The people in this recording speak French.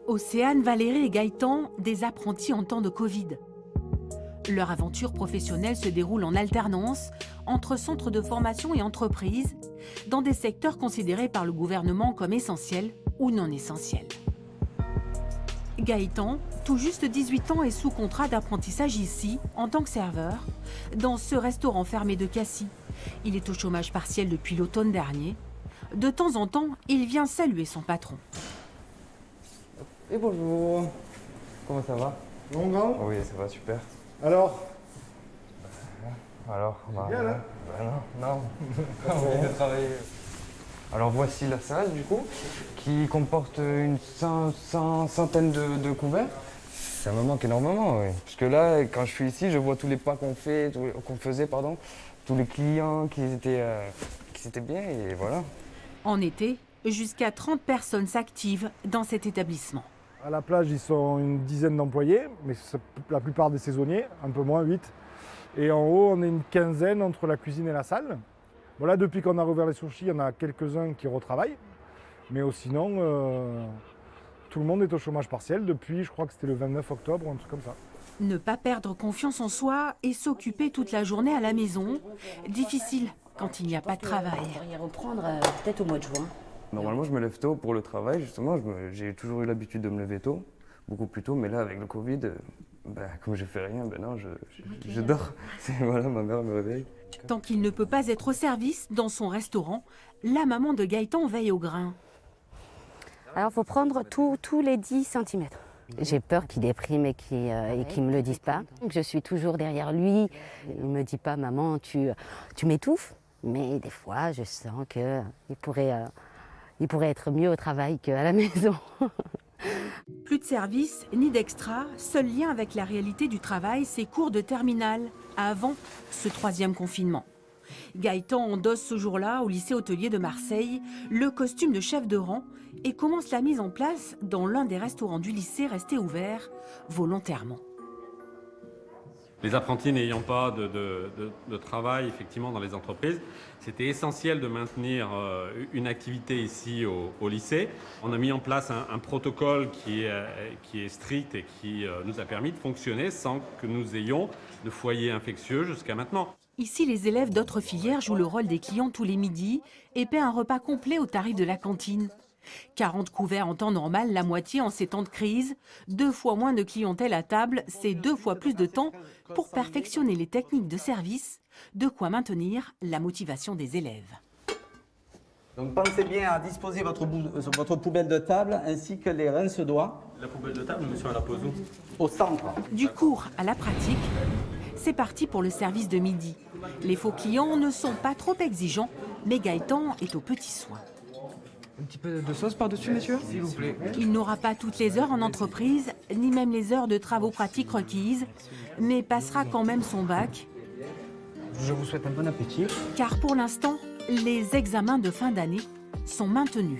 Océane, Valérie et Gaëtan, des apprentis en temps de Covid. Leur aventure professionnelle se déroule en alternance entre centres de formation et entreprises, dans des secteurs considérés par le gouvernement comme essentiels ou non essentiels. Gaëtan, tout juste 18 ans, est sous contrat d'apprentissage ici, en tant que serveur, dans ce restaurant fermé de Cassis. Il est au chômage partiel depuis l'automne dernier. De temps en temps, il vient saluer son patron. Et bonjour, comment ça va? Bon grand? Oui, ça va super. Alors? Alors, bien là? Non. On vient de travailler. Alors voici la salle du coup, qui comporte une centaine de couverts. Ça me manque énormément, oui. Parce que là, quand je suis ici, je vois tous les pas qu'on faisait, tous les clients qui étaient bien, et voilà. En été, jusqu'à 30 personnes s'activent dans cet établissement. À la plage, ils sont une dizaine d'employés, mais la plupart des saisonniers, un peu moins, 8. Et en haut, on est une quinzaine entre la cuisine et la salle. Voilà, depuis qu'on a rouvert les sushis, il y en a quelques-uns qui retravaillent. Mais sinon, tout le monde est au chômage partiel depuis, je crois que c'était le 29 octobre, un truc comme ça. Ne pas perdre confiance en soi et s'occuper toute la journée à la maison, difficile quand il n'y a pas de travail. On pourrait y reprendre peut-être au mois de juin. Normalement, je me lève tôt pour le travail, justement. J'ai toujours eu l'habitude de me lever tôt, beaucoup plus tôt. Mais là, avec le Covid, comme je fais rien, non, je dors. Voilà, ma mère me réveille. Tant qu'il ne peut pas être au service dans son restaurant, la maman de Gaëtan veille au grain. Alors, il faut prendre tous les 10 cm. J'ai peur qu'il déprime et qu'il ne me le dise pas. Je suis toujours derrière lui. Il ne me dit pas, maman, tu m'étouffes. Mais des fois, je sens qu'il pourrait être mieux au travail qu'à la maison. Plus de service, ni d'extra, seul lien avec la réalité du travail, ses cours de terminale, avant ce troisième confinement. Gaëtan endosse ce jour-là, au lycée hôtelier de Marseille, le costume de chef de rang et commence la mise en place dans l'un des restaurants du lycée resté ouvert volontairement. Les apprentis n'ayant pas de travail effectivement dans les entreprises, c'était essentiel de maintenir une activité ici au lycée. On a mis en place un protocole qui est strict et qui nous a permis de fonctionner sans que nous ayons de foyers infectieux jusqu'à maintenant. Ici, les élèves d'autres filières jouent le rôle des clients tous les midis et paient un repas complet au tarif de la cantine. 40 couverts en temps normal, la moitié en ces temps de crise. 2 fois moins de clientèle à table, c'est 2 fois plus de temps pour perfectionner les techniques de service, de quoi maintenir la motivation des élèves. Donc pensez bien à disposer votre poubelle de table ainsi que les rince-doigts. La poubelle de table, monsieur, elle la pose où? Au centre. Du cours à la pratique, c'est parti pour le service de midi. Les faux clients ne sont pas trop exigeants, mais Gaëtan est aux petits soins. Un petit peu de sauce par-dessus, monsieur, s'il vous plaît. Il n'aura pas toutes les heures en entreprise, ni même les heures de travaux pratiques requises, mais passera quand même son bac. Je vous souhaite un bon appétit. Car pour l'instant, les examens de fin d'année sont maintenus.